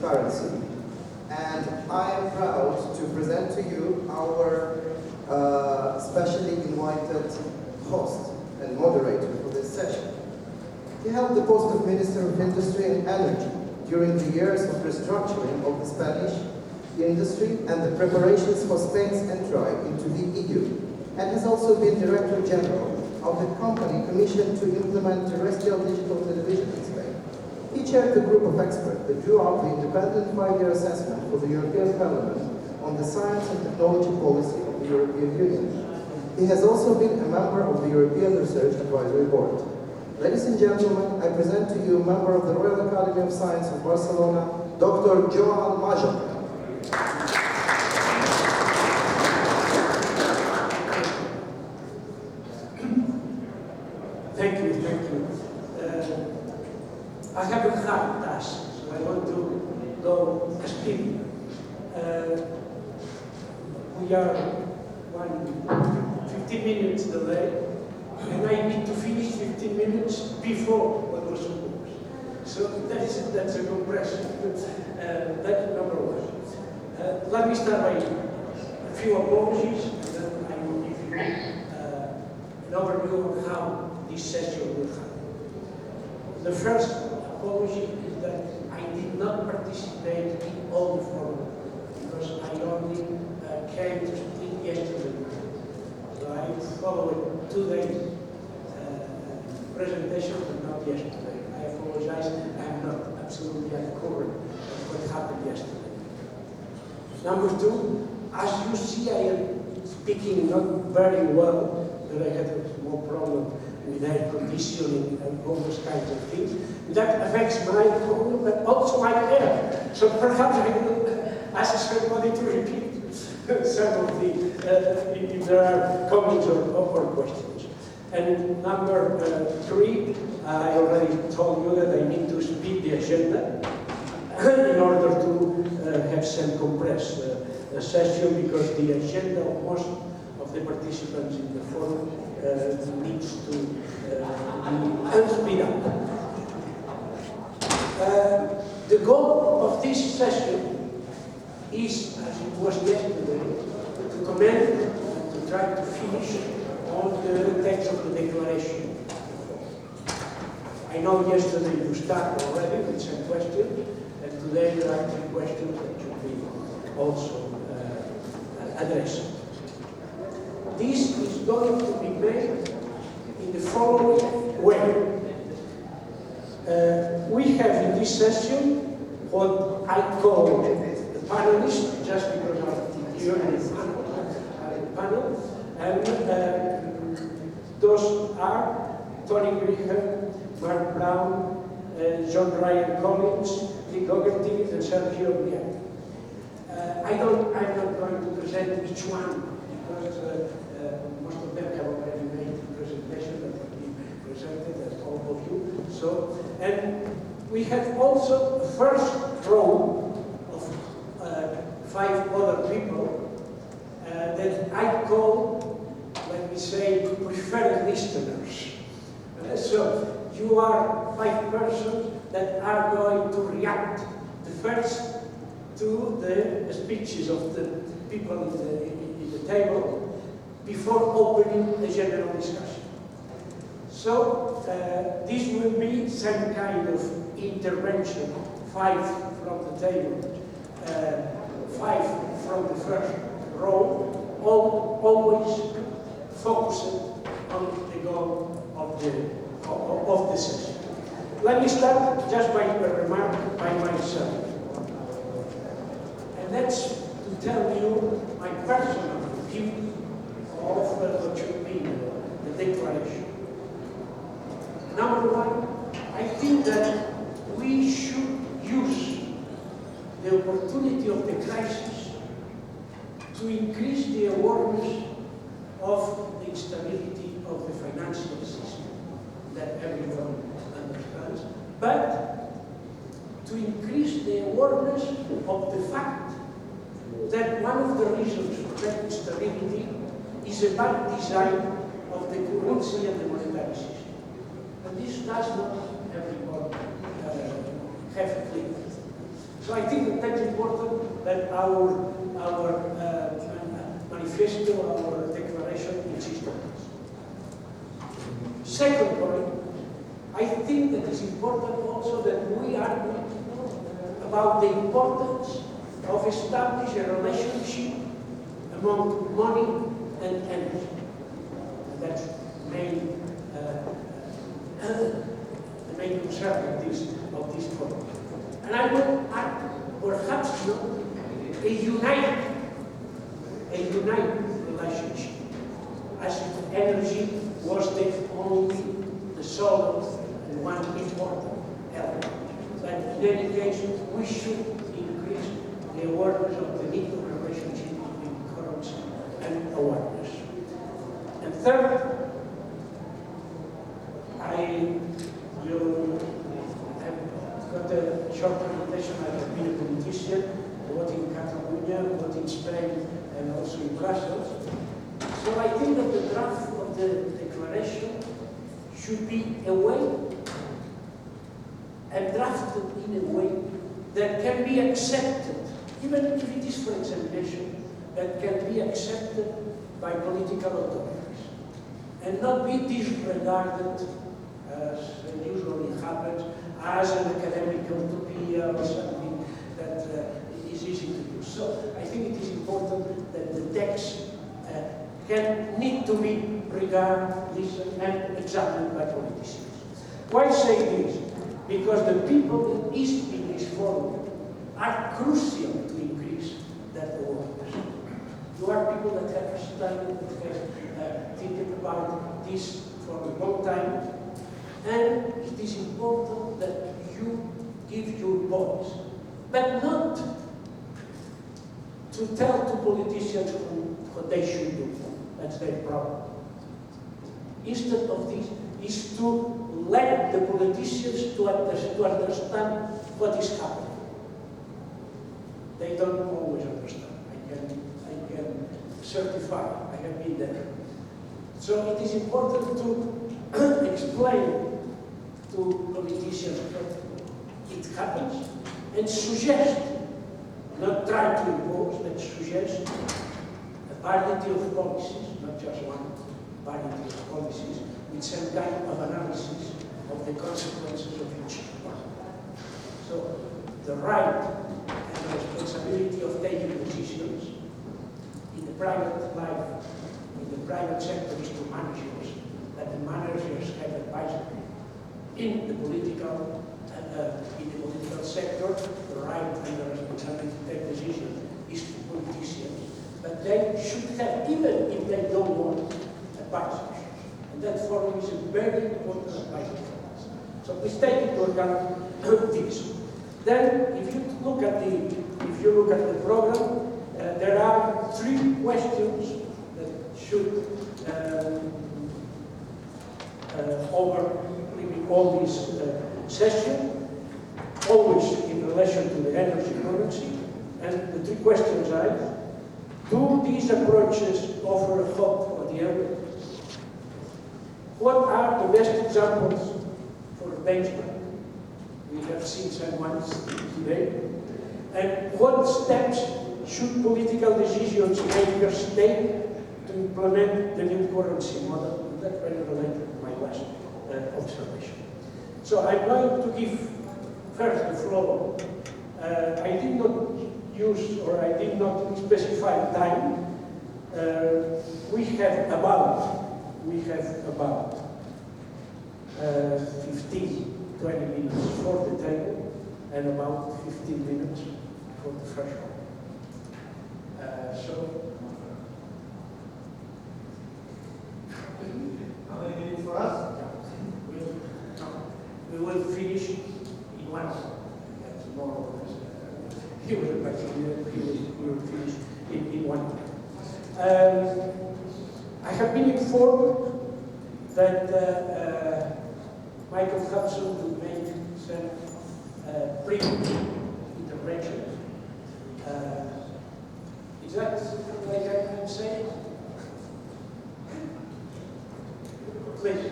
currency. And I am proud to present to you our specially invited host and moderator for this session. He held the post of Minister of Industry and Energy during the years of restructuring of the Spanish industry and the preparations for Spain's entry into the EU, and has also been Director General of the company commissioned to implement terrestrial digital television in Spain. He chaired the group of experts that drew up the independent 5-year assessment for the European Parliament on the science and technology policy of the European Union. He has also been a member of the European Research Advisory Board. Ladies and gentlemen, I present to you a member of the Royal Academy of Science of Barcelona, Dr. Joan Majó. Thank you. I have a hard task, so I want to go speedy. We are 15 minutes delayed, and I need to finish 15 minutes before what was supposed. So that's a compression. That's number one. Let me start by a few apologies, and then I will give you an overview of how this session will happen. The first apology is that I did not participate in all the forums because I only came to speak yesterday night. So I followed 2 days presentation, but not yesterday. I apologize, I am not absolutely at current of what happened yesterday. Number two, as you see, I am speaking not very well, but I had a small problem with air conditioning and all those kinds of things. That affects my problem, but also my hair. So perhaps I will ask somebody to repeat some of the, if there are comments or questions. And number three, I already told you that I need to speed the agenda in order to have some compressed session, because the agenda of most of the participants in the forum needs to be speed up. The goal of this session is, as it was yesterday, to comment and to try to finish on the text of the declaration. I know yesterday you started already with some questions, and today there are 3 questions that should be also addressed. This is going to be made in the following way. We have in this session what I call the panelists, just because you're in the panel, and those are Tony Grisham, Mark Brown, John Ryan Collins, Nick Ogerty, and Sergio Mier. I'm not going to present each one, because most of them have already made the presentation that will be presented as all of you. So, and we have also the first row of 5 other people that I call, let me say, preferred listeners. So you are 5 persons that are going to react the first to the speeches of the people in the table before opening a general discussion. So this will be some kind of intervention, 5 from the table, 5 from the first row, always focused on the goal of the session. Let me start just by a remark by myself. And that's to tell you my personal view of what should be the declaration. Number one, I think that we should use the opportunity of the crisis to increase the awareness of the instability of the financial system that everyone understands, but to increase the awareness of the fact that one of the reasons for that instability is a bad design of the currency and the monetary system. And this does not everyone have clear. So I think that that's important, that our manifesto, our declaration insists on this. Second point, I think that it's important also that we argue about the importance of establishing a relationship among money and energy. And that's the main concern of this problem. And I will add, perhaps not, a united relationship, as if energy was the sole and one important element. But in any case, we should increase the awareness of the need of relationship between currency and awareness. And third, I will have got a short presentation. I have been a politician, both in Catalonia, both in Spain, and also in Brussels. So I think that the draft of the declaration should be a way and drafted in a way that can be accepted, even if it is for examination, that can be accepted by political authorities and not be disregarded, as usually happens, as an academic utopia or something that is easy to do. So I think it is important that the text need to be regarded, listened, and examined by politicians. Why say this? Because the people that is in this forum are crucial to increase that awareness. You are people that have studied, that have thinking about this for a long time, and it is important that you give your voice, but not to tell to politicians what they should do. That's their problem. Instead of this, is to let the politicians to understand what is happening. They don't always understand. I can certify. I have been there. So it is important to explain to politicians what it happens and suggest, not try to impose, but suggest a variety of policies, not just one variety of policies, with some kind of analysis of the consequences of each one. So the right and the responsibility of taking decisions in the private life, in the private sector, is to managers, that the managers have advisory. In the political sector, the right and the responsibility to take decisions is to politicians. But they should have, even if they don't want, advisors. And that forum is a very important advisor for us. So please take into account this. Then, if you look at the program, there are 3 questions that should over all this session, always in relation to the energy currency. And the 3 questions are: do these approaches offer a hope for the euro? What are the best examples for benchmark? We have seen some ones today. And what steps should political decisions makers take to implement the new currency model? And that's very related to my last observation. So I'm going to give first the floor. I did not use, or I did not specify time. We have about 15, 20 minutes for the table and about 15 minutes for the first one. How many minutes for us? We will finish in 1 hour. That's more or less. We will finish in 1 hour. I have been informed that Michael Hudson will make some brief intervention. Is that like I can say? Please.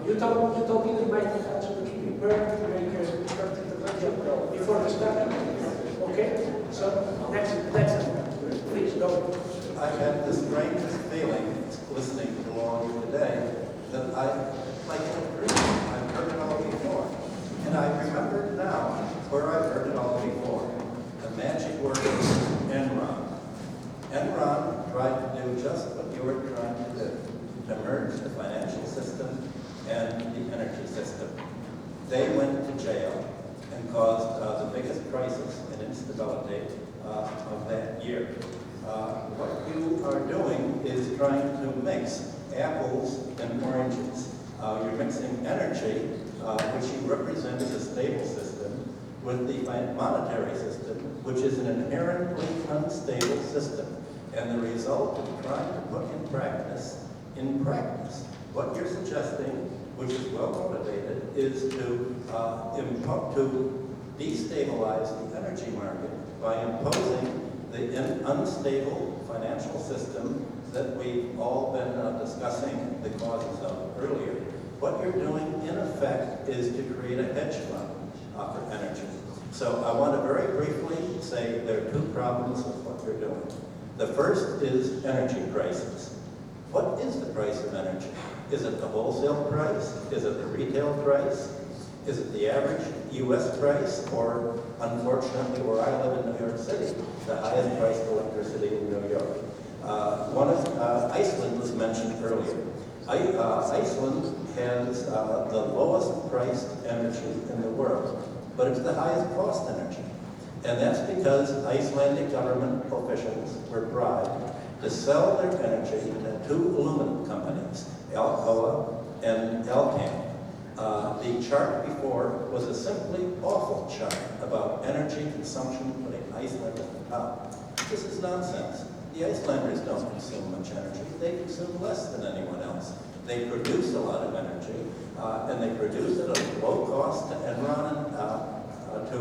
You told me that Michael Hudson was prepared to make a I've had the strangest feeling listening to all of you today that like in a dream, I've heard it all before. And I remember now where I've heard it all before. The magic word is Enron. Enron tried to do just what you were trying to do, to merge the financial system and the energy system. They went to jail and caused the biggest crisis and instability of that year. What you are doing is trying to mix apples and oranges. You're mixing energy, which you represent as a stable system, with the monetary system, which is an inherently unstable system. And the result of trying to put in practice, what you're suggesting, which is well motivated, is to destabilize the energy market by imposing the unstable financial system that we've all been discussing the causes of earlier. What you're doing, in effect, is to create a hedge fund for energy. So I want to very briefly say there are two problems with what you're doing. The first is energy prices. What is the price of energy? Is it the wholesale price? Is it the retail price? Is it the average U.S. price? Or, unfortunately, where I live in New York City, the highest priced electricity in New York? Iceland was mentioned earlier. Iceland has the lowest priced energy in the world, but it's the highest cost energy. And that's because Icelandic government officials were bribed to sell their energy to two aluminum companies, Alcoa and Alcan. The chart before was a simply awful chart about energy consumption putting Iceland at the top. This is nonsense. The Icelanders don't consume much energy. They consume less than anyone else. They produce a lot of energy, and they produce it at a low cost to Enron and to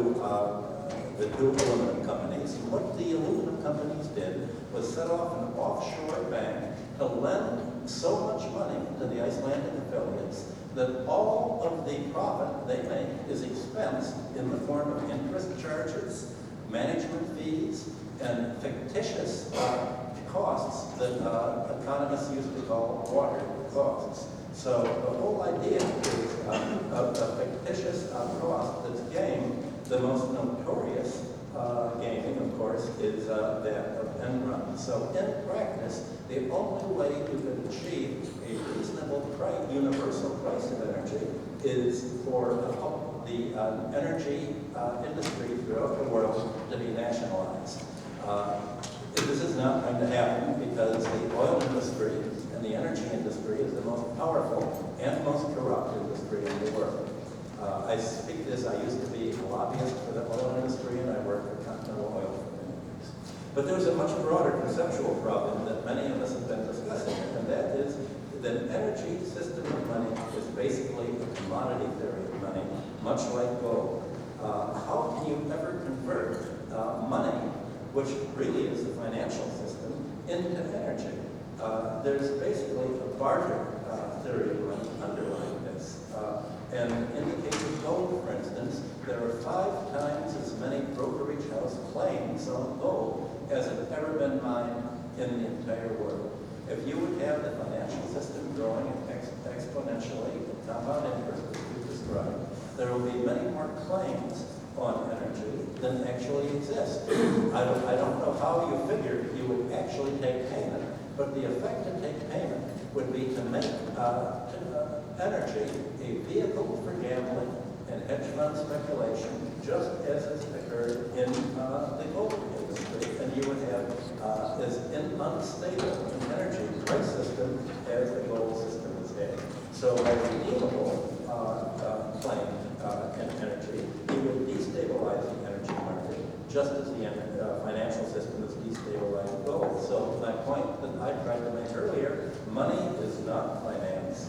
the two aluminum companies. And what the aluminum companies did was set off an offshore bank to lend so much money to the Icelandic affiliates that all of the profit they make is expensed in the form of interest charges, management fees, and fictitious costs that economists used to call water costs. So the whole idea is a fictitious cost that's gained. The most notorious gaming, of course, is that of Enron. So in practice, the only way you can achieve a reasonable price, universal price of energy is for the energy industry throughout the world to be nationalized. This is not going to happen because the oil industry and the energy industry is the most powerful and most corrupt industry in the world. I speak this, I used to be a lobbyist for the oil industry, and I worked for Continental Oil for many years. But there's a much broader conceptual problem that many of us have been discussing, and that is that energy system of money is basically a commodity theory of money, much like gold. How can you ever convert money, which really is the financial system, into energy? There's basically a barter theory of money underlying this. And in the case of gold, for instance, there are 5 times as many brokerage house claims on gold as have ever been mined in the entire world. If you would have the financial system growing exponentially at compound interest, as we've described, there will be many more claims on energy than actually exist. I don't know how you figure you would actually take payment, but the effect of take payment would be to make energy a vehicle for gambling and hedge fund speculation, just as has occurred in the gold industry. And you would have as unstable an energy price system as the gold system is had. So a redeemable claim in energy, you would destabilize the energy market, just as the financial system has destabilized gold. So my point that I tried to make earlier, money is not finance.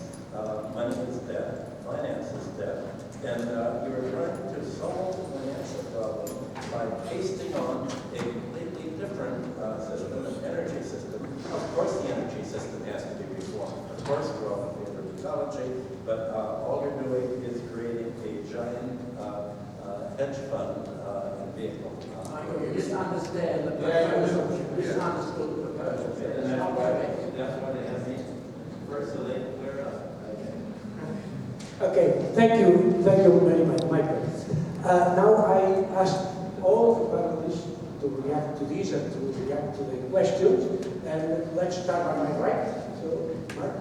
Money is debt, finance is debt, and you're trying to solve the financial problem by pasting on a completely different system, an energy system. Of course the energy system has to be reformed. Of course we're all in favor of ecology, but all you're doing is creating a giant hedge fund vehicle. You misunderstand the Yeah, proposal. yeah. You misunderstood the proposal. And It's that's not why, correct. that's why they have me first, so they can clear it up. Okay, thank you very much, Michael. Now I ask all the panelists to react to these and to react to the questions. And let's start on my right. So, Mark.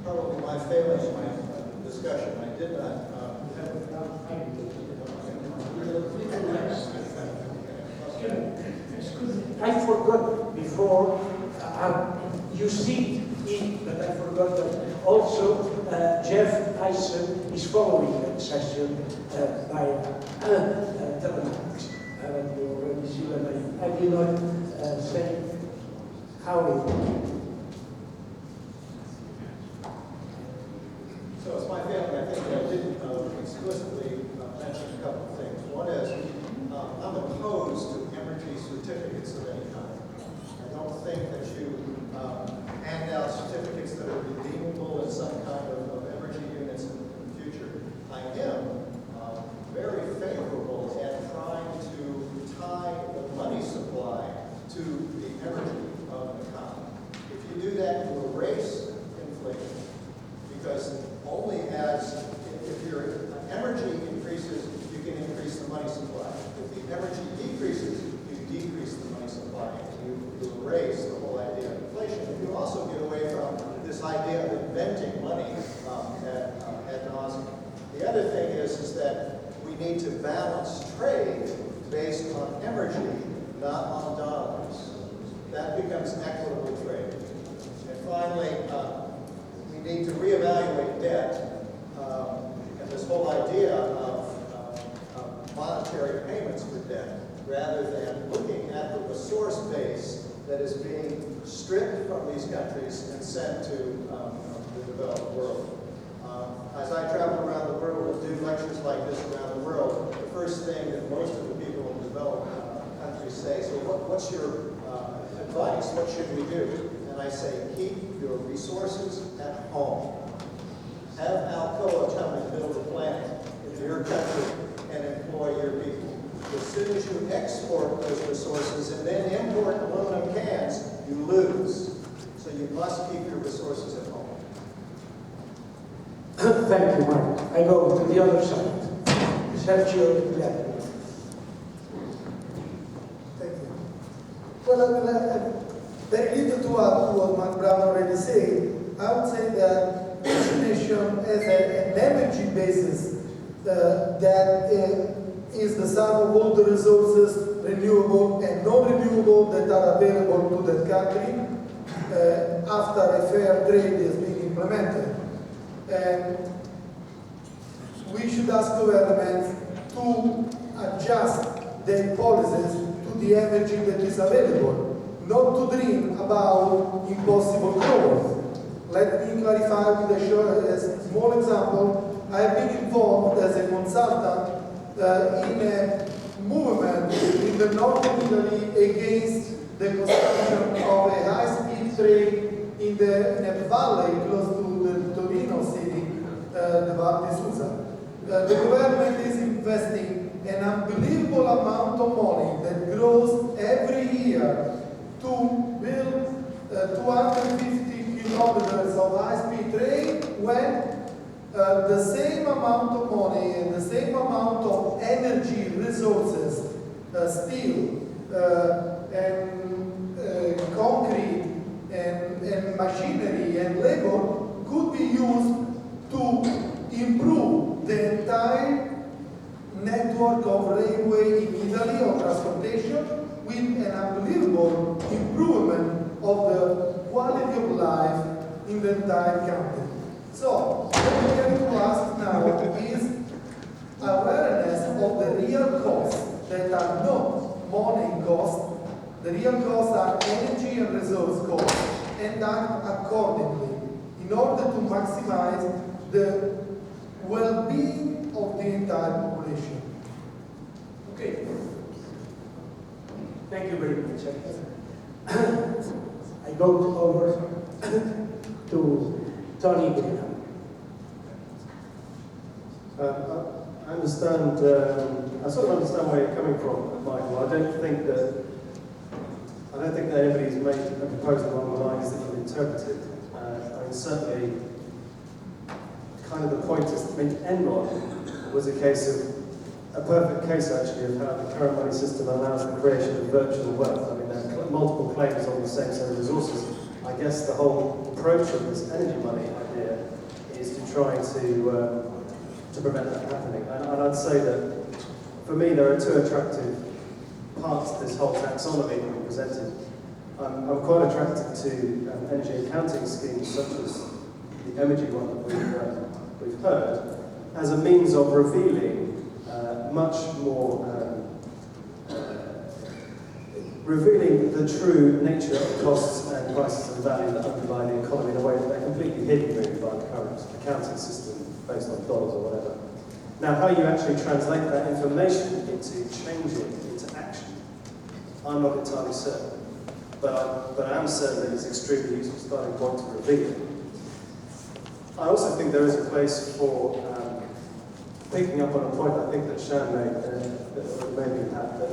Probably my failing in my discussion. I did not. I forgot before, you see it, but I forgot that also Jeff Eisen is following the session by telematics. You already see that I did not say how it So it's my feeling, I think I didn't explicitly mention a couple of things. One is, I'm opposed to energy certificates of any kind. I don't think that you hand out certificates that are redeemable as some kind of energy units in the future. I am very favorable at trying to tie the money supply to the energy of the economy. If you do that, you erase inflation. Because only as, if your energy increases, you can increase the money supply. If the energy decreases, you decrease the money supply. You erase the whole idea of inflation. And you also get away from this idea of inventing money ad nauseum. The other thing is that we need to balance trade based on energy, not on dollars. That becomes equitable trade. And finally, we need to reevaluate debt and this whole idea of monetary payments for debt, rather than looking at the resource base that is being stripped from these countries and sent to the developed world. As I travel around the world and do lectures like this around the world, the first thing that most of the people in developed countries say, so what's your advice? What should we do? And I say, keep your resources at home. Have Alcoa come and build a plant in your country and employ your people. As soon as you export those resources and then import aluminum cans, you lose. So you must keep your resources at home. Thank you, Mark. I go to the other side. Sergio Leone. Thank you. Well, very little to add to what Mark Brown already said. I would say that each nation has an energy basis that is the sum of all the resources, renewable and non-renewable, that are available to that country after a fair trade has been implemented. And we should ask governments to adjust their policies to the energy that is available, not to dream about impossible growth. Let me clarify with a small example. I have been involved as a consultant in a movement in the north of Italy against the construction of a high-speed train in a valley close to the Torino city, the Val di Susa. The government is investing an unbelievable amount of money that grows every year to build 250 kilometers of high-speed train when the same amount of money and the same amount of energy resources, steel and concrete and machinery and labor could be used to improve the entire network of railway in Italy of transportation with an unbelievable improvement of the quality of life in the entire country. So, what we have to ask now is awareness of the real costs that are not money costs. The real costs are energy and resource costs, and act accordingly in order to maximize the well-being of the entire population. Okay. Thank you very much. I go over to Tony Graham. I understand, I sort of understand where you're coming from, Michael. I don't think that anybody's made a proposal along the lines that you've interpreted. I mean, certainly, kind of the point is, I mean, Enron was a perfect case actually of how the current money system allows the creation of virtual wealth. I mean, there are multiple claims on the same set of resources. I guess the whole approach of this energy money idea is to try to prevent that happening. And I'd say that, for me, there are two attractive parts to this whole taxonomy that we presented. I'm quite attracted to energy accounting schemes such as the energy one that we've heard, as a means of revealing much more, revealing the true nature of costs and prices and value that underlie the economy in a way that they're completely hidden really by the current accounting system based on dollars or whatever. Now, how you actually translate that information into changing into action, I'm not entirely certain. But I am certain that it's extremely useful starting point to reveal it. I also think there is a place for picking up on a point I think that Shan made, that maybe had, that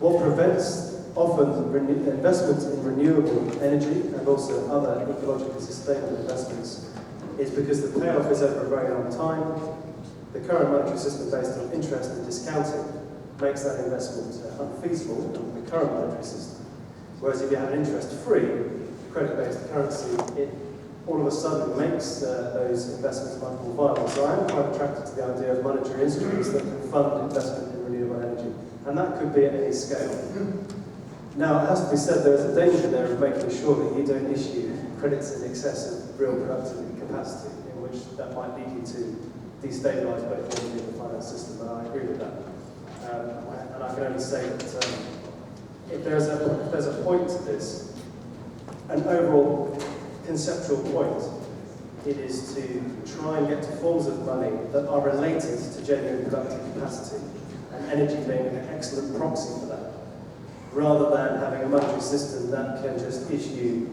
what prevents often investment in renewable energy and also other ecologically sustainable investments is because the payoff is over a very long time. The current monetary system based on interest and discounting makes that investment unfeasible in the current monetary system. Whereas if you have an interest-free, credit-based currency, it all of a sudden makes those investments much more viable. So I am quite attracted to the idea of monetary instruments that can fund investment in renewable energy. And that could be at any scale. Now, it has to be said, there is a danger there of making sure that you don't issue credits in excess of real productivity capacity, in which that might lead you to destabilise both the energy and the finance system, and I agree with that. And I can only say that if there's a point to this, an overall conceptual point, it is to try and get to forms of money that are related to genuine productive capacity, and energy being an excellent proxy for that, rather than having a monetary system that can just issue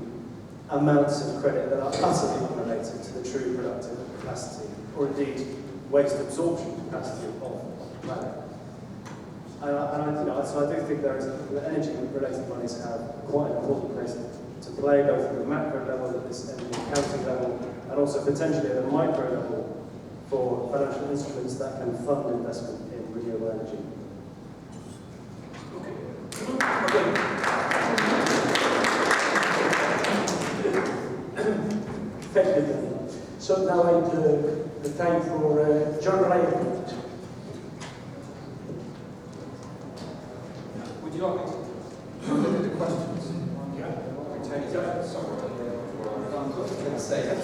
amounts of credit that are utterly unrelated to the true productive capacity, or indeed waste absorption capacity of the planet. So I do think the energy-related monies have quite an important place to play, both at the macro level, at this energy accounting level, and also potentially at a micro level for financial instruments that can fund investment in renewable energy. Thank you. So now the time for John Ryan. Would you like me to look at the questions? Yeah. Tony's sorry. I'm going to say that.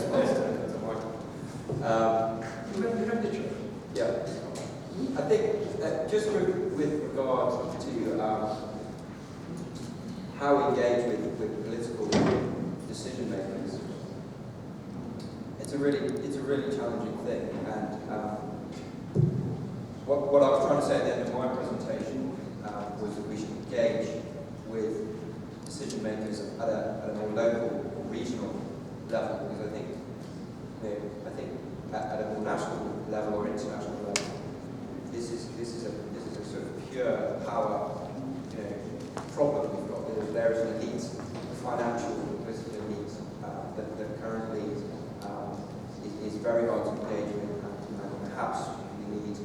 Yeah. I think just with regard to how we engage with political decision makers, it's a really challenging thing. And what I was trying to say at the end of my presentation was that we should engage with decision makers at a more local or regional level, because I think at a more national level or international level, this is a sort of pure power problem we've got. There is an elite, a financial and political elite that currently is very hard to engage with, and perhaps we need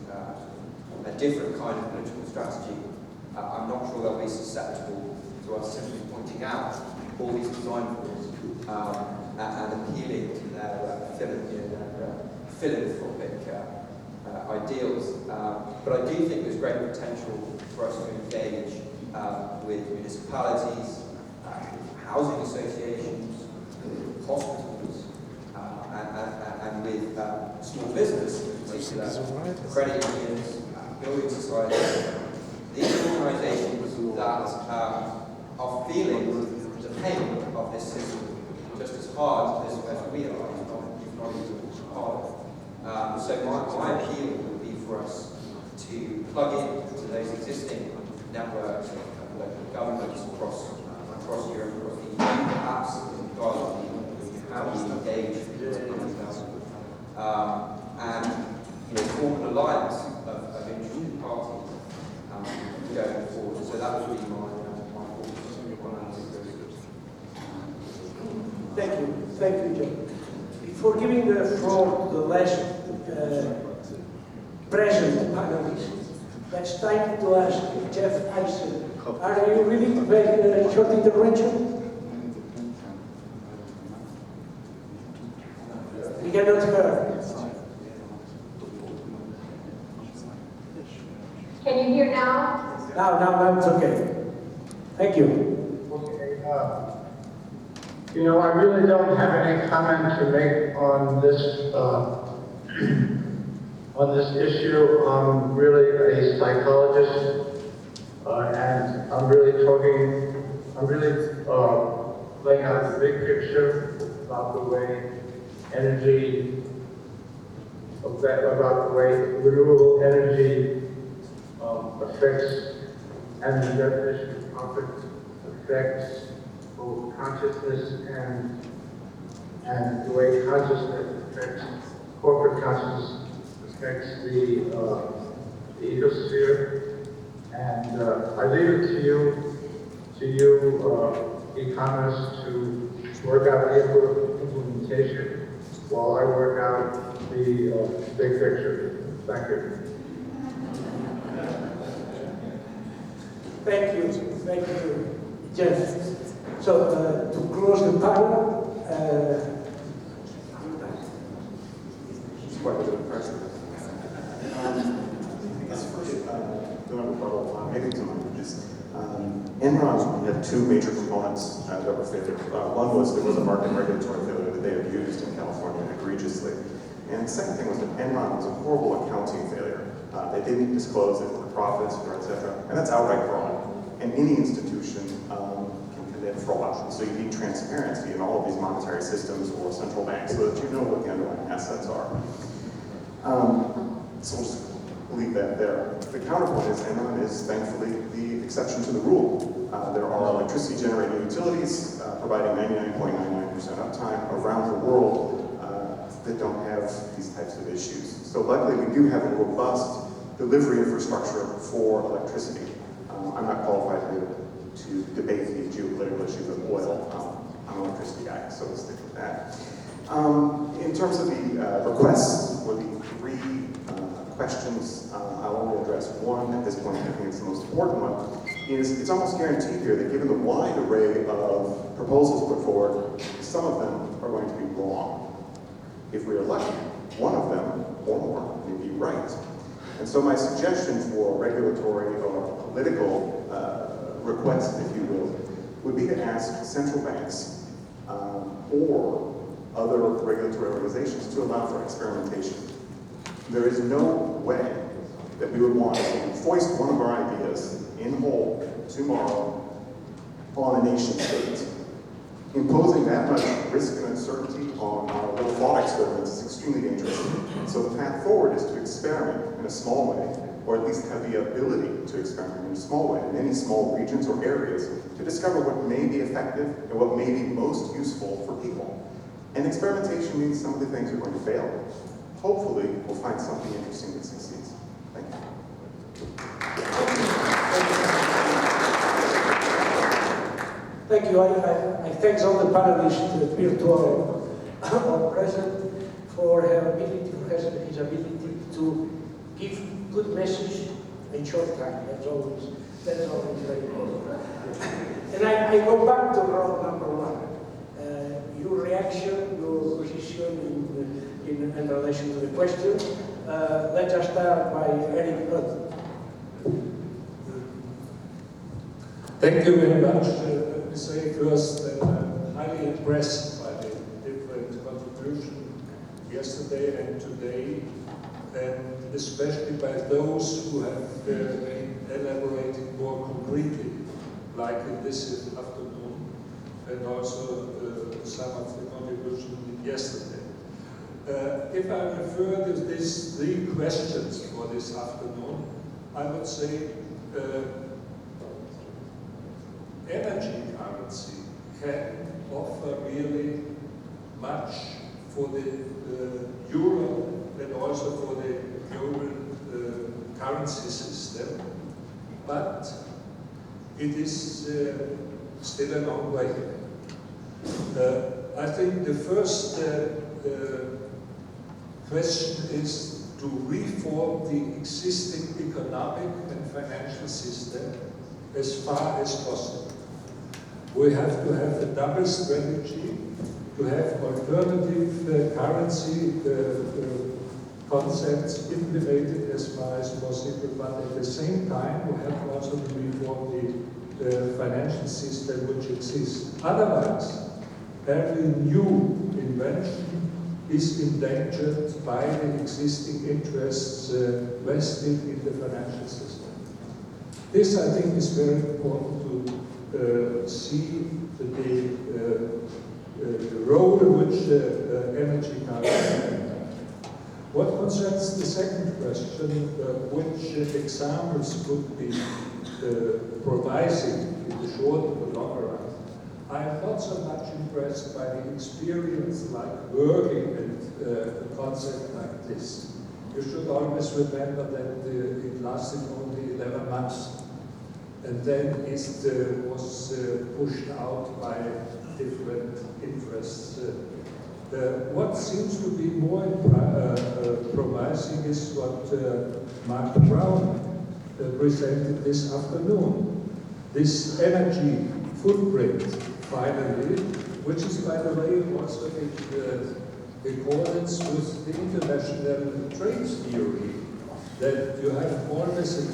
a different kind of political strategy. I'm not sure they'll be susceptible to us simply pointing out all these design flaws and appealing to their philanthropic ideals. But I do think there's great potential for us to engage with municipalities, housing associations, hospitals, and with small business in particular, credit unions, building societies. These organisations that are feeling the pain of this system just as hard as we are, if not even harder. So my appeal would be for us to plug into those existing networks of local governments across Europe, across the EU, perhaps rather than how we engage with and form an alliance of interested parties going forward. So that would be my thoughts on that. Thank you, John. Before giving the floor to the last present panelist, let's time to ask Jeff Eisen. Are you willing to make a short intervention? We cannot hear. Can you hear now? Now it's okay. Thank you. Okay, you know, I really don't have any comment to make on this issue. I'm really a psychologist, and I'm really laying out the big picture about the way energy, about the way renewable energy affects, and the definition of profit affects both consciousness and the way consciousness affects, corporate consciousness affects the ecosphere. And I leave it to you, economists, to work out the implementation while I work out the big picture. Thank you. Thank you, Jeff. So, to close the panel, It's quite a bit of pressure. I guess first, doing a rebuttal, maybe to just, Enron had two major components that were failure. One was there was a market regulatory failure that they abused in California egregiously. And the second thing was that Enron was a horrible accounting failure. They didn't disclose it for the profits, et cetera, and that's outright fraud. And any institution can commit fraud. So you need transparency in all of these monetary systems or central banks so that you know what the underlying assets are. So we'll just leave that there. The counterpoint is Enron is thankfully the exception to the rule. There are electricity generating utilities providing 99.99% uptime around the world that don't have these types of issues. So luckily we do have a robust delivery infrastructure for electricity. I'm not qualified to debate the geopolitical issues of oil. I'm an electricity guy, so we'll stick with that. In terms of the requests or the three questions, I'll only address one at this point. I think it's the most important one. It's almost guaranteed here that given the wide array of proposals put forward, some of them are going to be wrong. If we are lucky, one of them or more may be right. And so my suggestion for regulatory or political request, if you will, would be to ask central banks or other regulatory organizations to allow for experimentation. There is no way that we would want to foist one of our ideas in whole tomorrow on a nation state. Imposing that much risk and uncertainty on our little thought experiments is extremely dangerous. So the path forward is to experiment in a small way, or at least have the ability to experiment in a small way in many small regions or areas to discover what may be effective and what may be most useful for people. And experimentation means some of the things are going to fail. Hopefully, we'll find something interesting that succeeds. Thank you. Thank you. I thank all the panelists, virtual or present, for his ability to give good message in short time. That's always very important. And I go back to round number one. Your reaction, your position in relation to the question. Let us start by Eric Rudd. Thank you very much. Let me say first that I'm highly impressed by the different contributions yesterday and today, and especially by those who have been elaborating more concretely, like in this afternoon, and also some of the contributions yesterday. If I refer to these three questions for this afternoon, I would say energy currency can offer really much for the euro and also for the global currency system, but it is still a long way. I think the first question is to reform the existing economic and financial system as far as possible. We have to have a double strategy, to have alternative currency concepts implemented as far as possible, but at the same time we have also to reform the financial system which exists. Otherwise, every new invention is endangered by the existing interests vested in the financial system. This, I think, is very important to see the role which energy can. What concerns the second question, which examples could be promising in the short and the longer run, I am not so much impressed by the experience like working with a concept like this. You should always remember that it lasted only 11 months, and then it was pushed out by different interests. What seems to be more promising is what Mark Brown presented this afternoon. This energy footprint, finally, which is, by the way, also in accordance with the international trade theory, that you have always an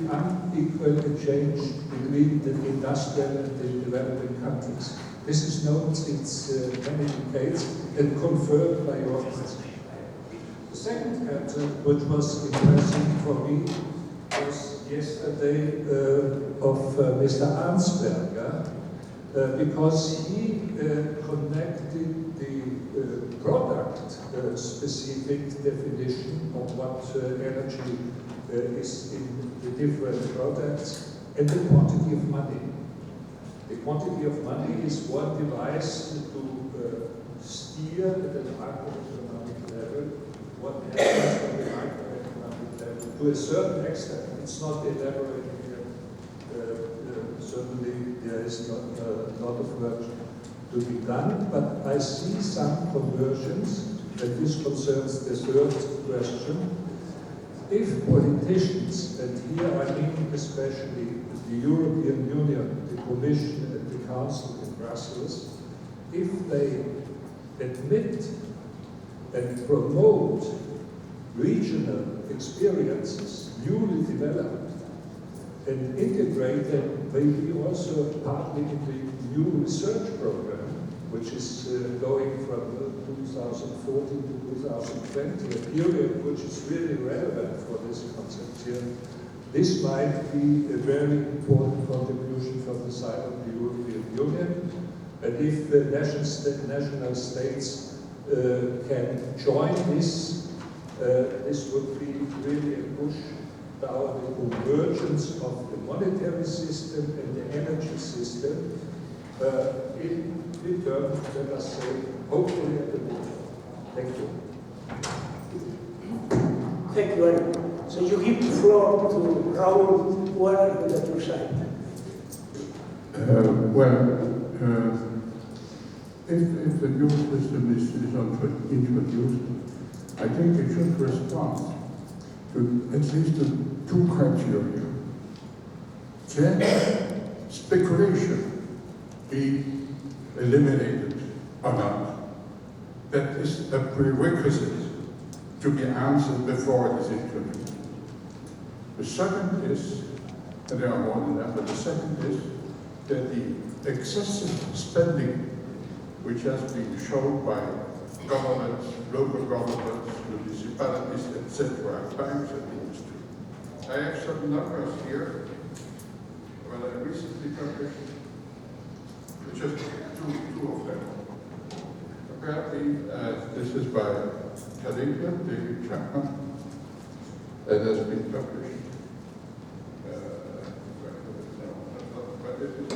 unequal exchange between the industrial and the developing countries. This is known since many decades and confirmed by your president. The second concept, which was impressive for me, was yesterday of Mr. Arnsberger, because he connected the product-specific definition of what energy is in the different products and the quantity of money. The quantity of money is one device to steer at the macroeconomic level what happens on the microeconomic level. To a certain extent, it's not elaborate here. Certainly, there is not a lot of work to be done, but I see some conversions, and this concerns the third question. If politicians, and here I mean especially the European Union, the Commission and the Council in Brussels, if they admit and promote regional experiences, newly developed, and integrate them maybe also partly in the new research program, which is going from 2014 to 2020, a period which is really relevant for this concept here. This might be a very important contribution from the side of the European Union. And if the national states can join this, this would be really a push toward the convergence of the monetary system and the energy system in return, let us say, hopefully at the border. Thank you. Thank you, Eric. So you give the floor to Raoul. What are you at your side? If the new system is introduced, I think it should respond to at least two criteria. Can speculation be eliminated or not? That is a prerequisite to be answered before it is introduced. The second is, and there are more than that, but the second is that the excessive spending which has been shown by governments, local governments, municipalities, etc., banks and industry. I have some numbers here, well, I recently published, just two of them. Apparently, this is by Kalinka, David Chapman, and has been published. But this is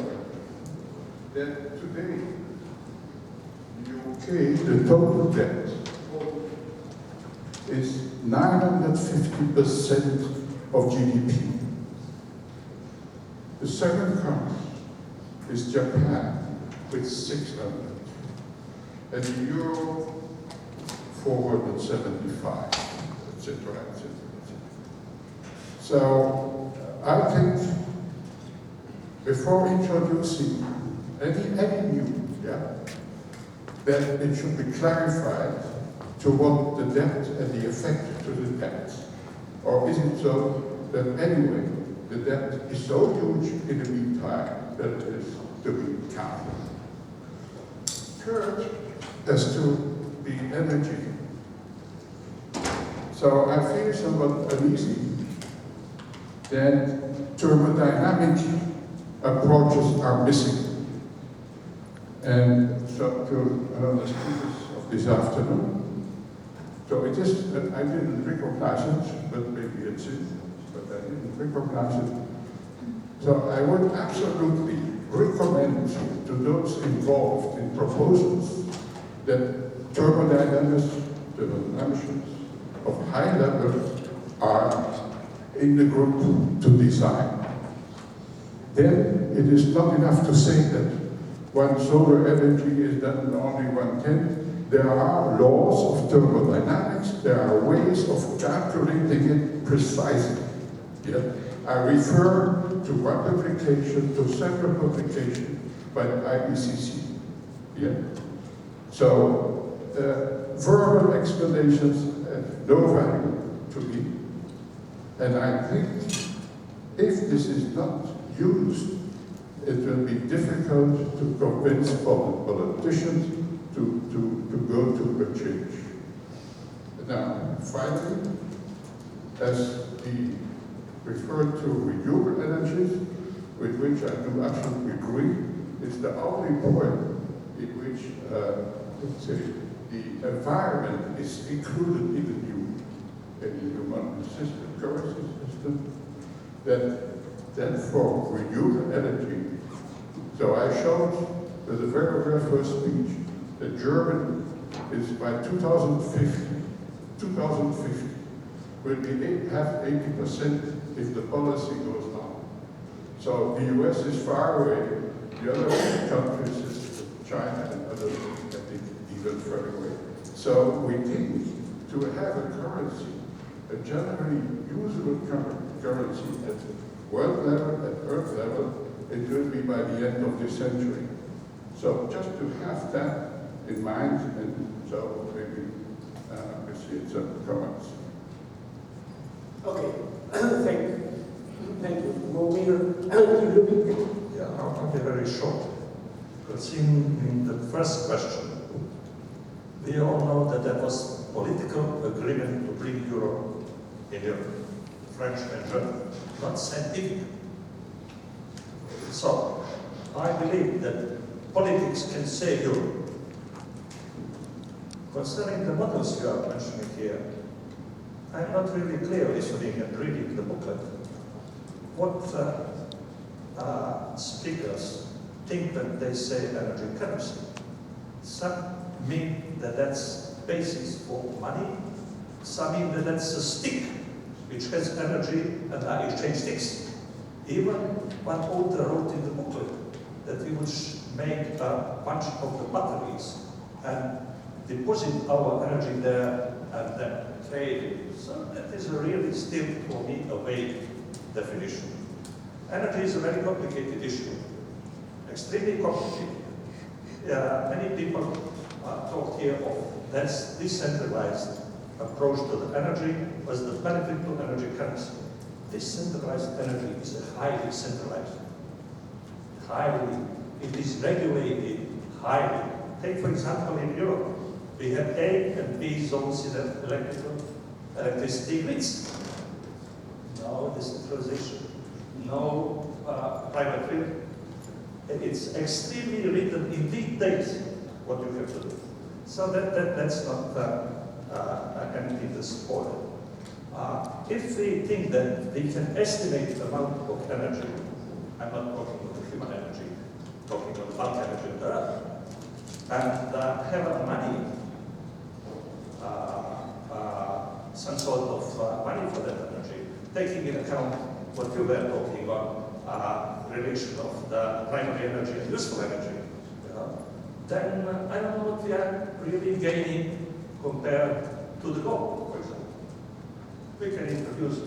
that today, UK, the total debt is 950% of GDP. The second country is Japan with 600, and the euro 475, etc., etc. So I think before introducing any new, then it should be clarified to what the debt and the effect to the debt. Or is it so that anyway, the debt is so huge in the meantime that it is to be counted? Third, as to the energy. So I feel somewhat uneasy that thermodynamic approaches are missing. And so to the speakers of this afternoon, so it is, I didn't recognize it, but maybe it's it, but I didn't recognize it. So I would absolutely recommend to those involved in proposals that thermodynamics, the assumptions of high level are in the group to design. Then it is not enough to say that when solar energy is done only 1/10. There are laws of thermodynamics, there are ways of calculating it precisely. Yeah? I refer to one publication, to several publications by the IPCC. Yeah? So, verbal explanations have no value to me. And I think if this is not used, it will be difficult to convince politicians to go to a change. Now, finally, as he referred to renewable energies, with which I do absolutely agree, it's the only point in which, let's say, the environment is included in the human system, currency system, that for renewable energy. So I showed with the very first speech that Germany is by 2050 will be have 80% if the policy goes on. So the US is far away, the other countries is China and others, I think, even further away. So we think to have a currency, a generally usable currency at world level, at earth level, it will be by the end of this century. So just to have that in mind, and so maybe we see some comments. Okay, thank you. Momir, Yeah, I'll be very short. Because in the first question, we all know that there was political agreement to bring Europe in Europe, French and German, not scientific. So, I believe that politics can save Europe. Concerning the models you are mentioning here, I'm not really clear listening and reading the booklet. What speakers think when they say energy currency? Some mean that that's basis for money. Some mean that that's a stick which has energy and are exchange sticks. Even one author wrote in the booklet that we would make a bunch of the batteries and deposit our energy there and then trade it. So that is really still, for me, a vague definition. Energy is a very complicated issue, extremely complicated. Many people talk here of this decentralized approach to the energy as the benefit to energy currency. Decentralized energy is highly centralized. It is regulated highly. Take, for example, in Europe, we have A and B zones in the electricity grids. No decentralization, no private grid. It's extremely written in details what you have to do. So that's not anything to support it. If we think that we can estimate the amount of energy, I'm not talking about human energy, talking about bulk energy on the Earth, and have money, some sort of money for that energy, taking into account what you were talking about, relation of the primary energy and useful energy, then I don't know what we are really gaining compared to the gold, for example. We can introduce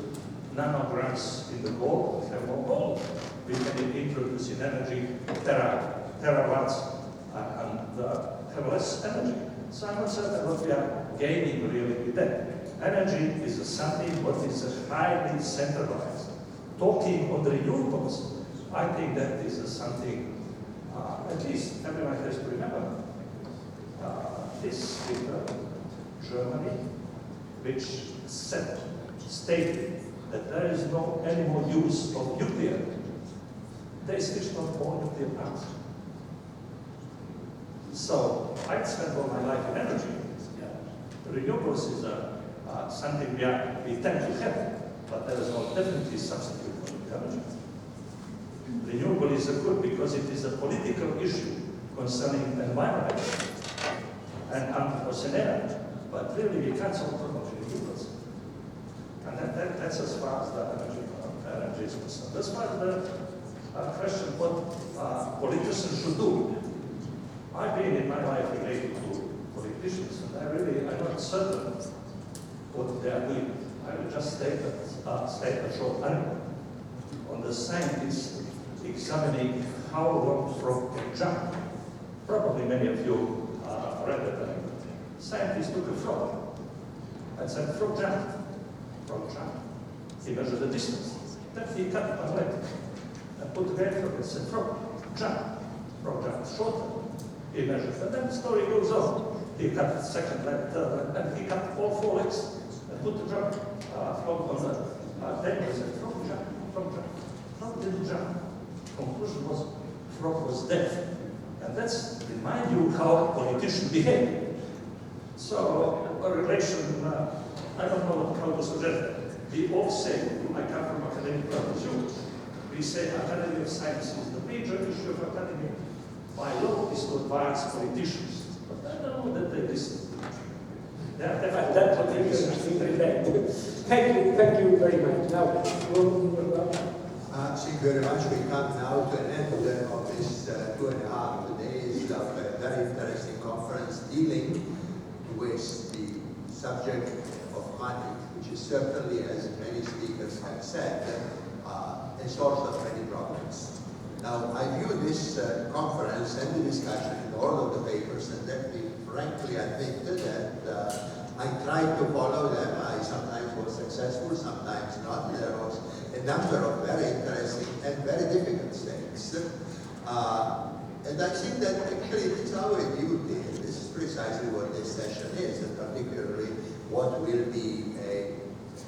nanograms in the gold, we have more gold. We can introduce in energy terawatts and have less energy. So I'm not certain what we are gaining really with that. Energy is something what is highly centralized. Talking on the renewables, I think that is something, at least everyone has to remember. This is Germany, which stated that there is no any more use of nuclear. They switched on all nuclear plants. So I spent all my life in energy. Renewables is something we tend to have, but there is no definitely substitute for energy. Renewable is good because it is a political issue concerning the environment and anthropocene, but really we can't solve problems with renewables. And that's as far as the energy is concerned. As far as the question what politicians should do, I've been in my life related to politicians, and I'm not certain what they are doing. I will just state a short anecdote on the scientists examining how long frog can jump. Probably many of you read that anecdote. Scientists took a frog and said, frog jump. Frog jump. He measured the distance. Then he cut it on leg and put the frog and said, frog jump. Frog jump shorter. He measured, and then the story goes on. He cut the second leg, third leg, and he cut all four legs and put the frog on the table and said, frog jump, frog jump. Frog didn't jump. Conclusion was, frog was dead. And that's remind you how politicians behave. So a relation, I don't know how to suggest that. We all say, I come from academic pursuits. We say Academy of Science is the major issue of academy. By law is to advise politicians. But I don't know that they listen. That's what it is. Thank you very much. Now, thank you very much. We come now to an end of this 2.5 days of a very interesting conference dealing with the subject of money, which is certainly, as many speakers have said, a source of many problems. Now, I view this conference and the discussion in all of the papers, and let me frankly admit that I tried to follow them. I sometimes was successful, sometimes not. There was a number of very interesting and very difficult things. And I think that actually it's our duty, and this is precisely what this session is, and particularly what will be a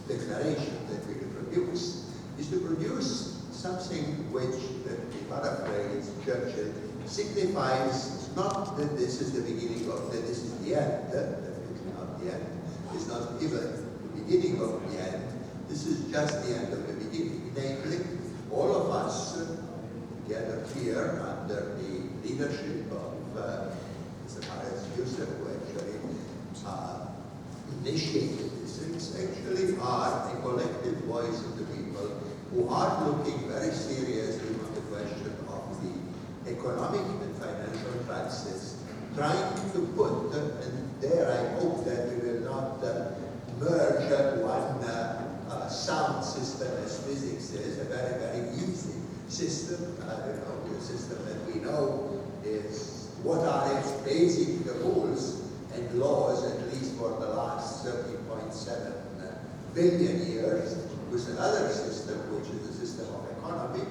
declaration that we will produce, is to produce something which, to paraphrase Churchill, signifies not that this is the beginning of, that this is the end, definitely not the end. It's not even the beginning of the end. This is just the end of the beginning. Namely, all of us together here under the leadership of Mr. Maris Youssef, who actually initiated these things, actually are a collective voice of the people who are looking very seriously on the question of the economic and financial crisis, trying to put, and there I hope that we will not merge one sound system as physics is, a very, very easy system. The system that we know is what are its basic rules and laws, at least for the last 13.7 billion years, with another system, which is the system of economy,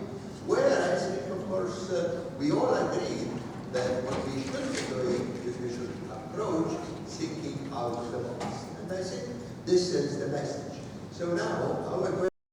where I think, of course, we all agree that what we should be doing is we should approach thinking out of the box. And I think this is the message. So now, our